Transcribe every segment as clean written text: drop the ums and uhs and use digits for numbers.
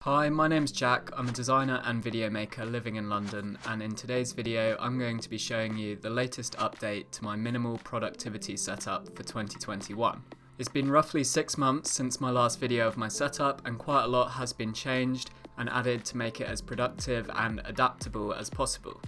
Hi, my name's Jack. I'm a designer and video maker living in London, and in today's video I'm going to be showing you the latest update to my minimal productivity setup for 2021. It's been roughly 6 months since my last video of my setup, and quite a lot has been changed and added to make it as productive and adaptable as possible.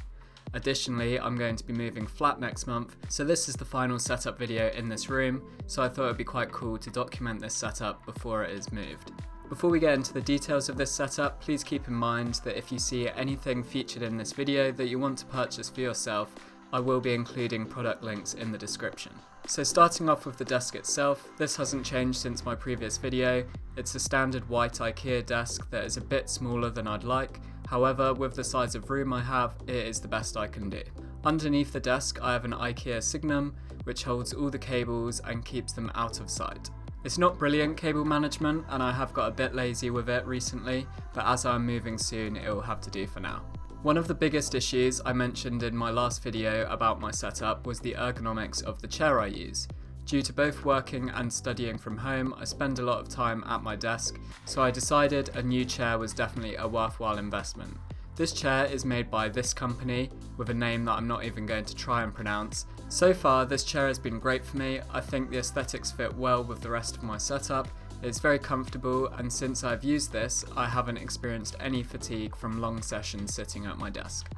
Additionally, I'm going to be moving flat next month, so this is the final setup video in this room, so I thought it would be quite cool to document this setup before it is moved. Before we get into the details of this setup, please keep in mind that if you see anything featured in this video that you want to purchase for yourself, I will be including product links in the description. So starting off with the desk itself, this hasn't changed since my previous video. It's a standard white Ikea desk that is a bit smaller than I'd like. However, with the size of room I have, it is the best I can do. Underneath the desk I have an Ikea Signum, which holds all the cables and keeps them out of sight. It's not brilliant cable management, and I have got a bit lazy with it recently, but as I'm moving soon it will have to do for now. One of the biggest issues I mentioned in my last video about my setup was the ergonomics of the chair I use. Due to both working and studying from home, I spend a lot of time at my desk, so I decided a new chair was definitely a worthwhile investment. This chair is made by this company, with a name that I'm not even going to try and pronounce. So far, this chair has been great for me. I think the aesthetics fit well with the rest of my setup. It's very comfortable, and since I've used this, I haven't experienced any fatigue from long sessions sitting at my desk.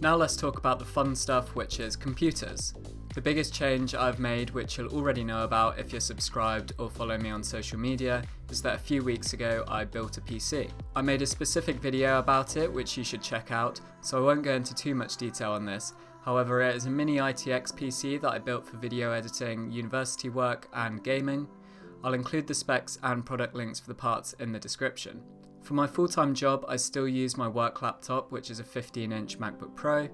Now let's talk about the fun stuff, which is computers. The biggest change I've made, which you'll already know about if you're subscribed or follow me on social media, is that a few weeks ago I built a PC. I made a specific video about it, which you should check out, so I won't go into too much detail on this. However, it is a mini ITX PC that I built for video editing, university work and gaming. I'll include the specs and product links for the parts in the description. For my full-time job, I still use my work laptop, which is a 15-inch MacBook Pro.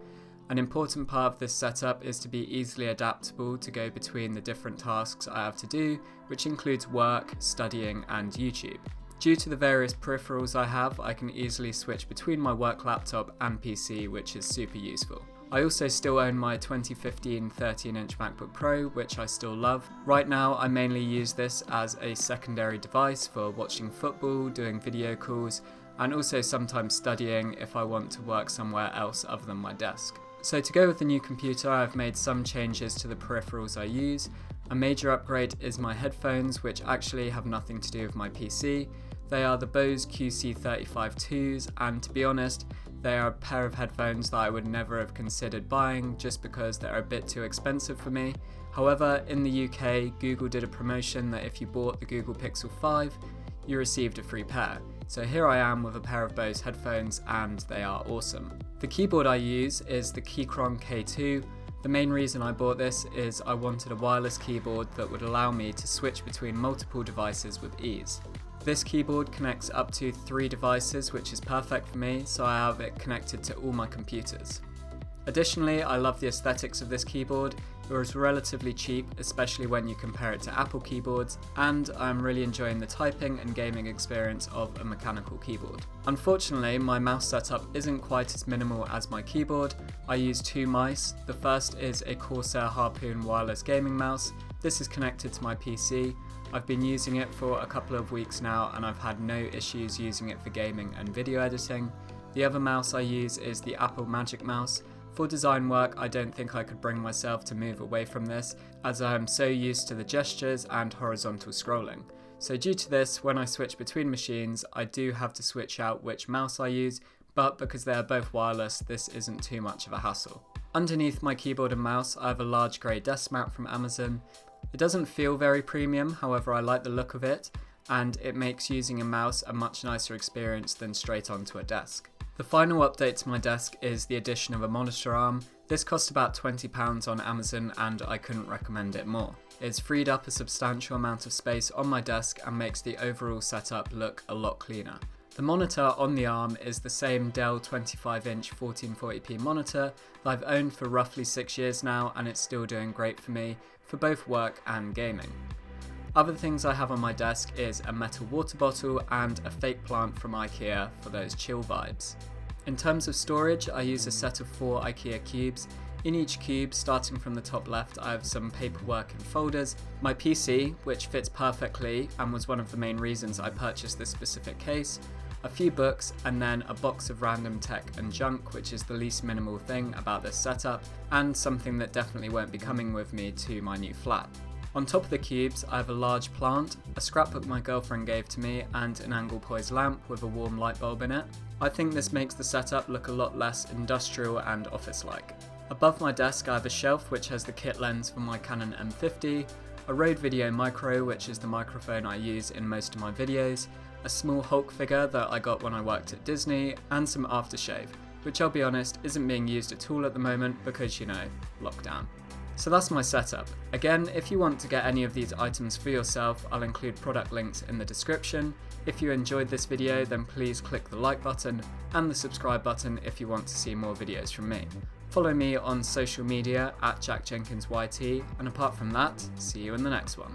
An important part of this setup is to be easily adaptable to go between the different tasks I have to do, which includes work, studying and YouTube. Due to the various peripherals I have, I can easily switch between my work laptop and PC, which is super useful. I also still own my 2015 13-inch MacBook Pro, which I still love. Right now I mainly use this as a secondary device for watching football, doing video calls, and also sometimes studying if I want to work somewhere else other than my desk. So to go with the new computer, I've made some changes to the peripherals I use. A major upgrade is my headphones, which actually have nothing to do with my PC. They are the Bose QC35-2s, and to be honest, they are a pair of headphones that I would never have considered buying just because they're a bit too expensive for me. However, in the UK, Google did a promotion that if you bought the Google Pixel 5, you received a free pair. So here I am with a pair of Bose headphones, and they are awesome. The keyboard I use is the Keychron K2. The main reason I bought this is I wanted a wireless keyboard that would allow me to switch between multiple devices with ease. This keyboard connects up to 3 devices, which is perfect for me, so I have it connected to all my computers. Additionally, I love the aesthetics of this keyboard. It was relatively cheap, especially when you compare it to Apple keyboards, and I'm really enjoying the typing and gaming experience of a mechanical keyboard. Unfortunately, my mouse setup isn't quite as minimal as my keyboard. I use 2 mice. The first is a Corsair Harpoon wireless gaming mouse. This is connected to my PC. I've been using it for a couple of weeks now, and I've had no issues using it for gaming and video editing. The other mouse I use is the Apple Magic Mouse. For design work, I don't think I could bring myself to move away from this, as I am so used to the gestures and horizontal scrolling. So due to this, when I switch between machines, I do have to switch out which mouse I use, but because they are both wireless, this isn't too much of a hassle. Underneath my keyboard and mouse, I have a large grey desk mat from Amazon. It doesn't feel very premium, however I like the look of it, and it makes using a mouse a much nicer experience than straight onto a desk. The final update to my desk is the addition of a monitor arm. This cost about £20 on Amazon, and I couldn't recommend it more. It's freed up a substantial amount of space on my desk and makes the overall setup look a lot cleaner. The monitor on the arm is the same Dell 25-inch 1440p monitor that I've owned for roughly 6 years now, and it's still doing great for me for both work and gaming. Other things I have on my desk is a metal water bottle and a fake plant from Ikea for those chill vibes. In terms of storage, I use a set of 4 Ikea cubes. In each cube, starting from the top left, I have some paperwork and folders, my PC, which fits perfectly and was one of the main reasons I purchased this specific case, a few books, and then a box of random tech and junk, which is the least minimal thing about this setup, and something that definitely won't be coming with me to my new flat. On top of the cubes, I have a large plant, a scrapbook my girlfriend gave to me, and an angle poised lamp with a warm light bulb in it. I think this makes the setup look a lot less industrial and office-like. Above my desk I have a shelf which has the kit lens for my Canon M50, a Rode VideoMicro, which is the microphone I use in most of my videos, a small Hulk figure that I got when I worked at Disney, and some aftershave, which I'll be honest isn't being used at all at the moment because, lockdown. So that's my setup. Again, if you want to get any of these items for yourself, I'll include product links in the description. If you enjoyed this video, then please click the like button and the subscribe button if you want to see more videos from me. Follow me on social media at JackJenkinsYT, and apart from that, see you in the next one.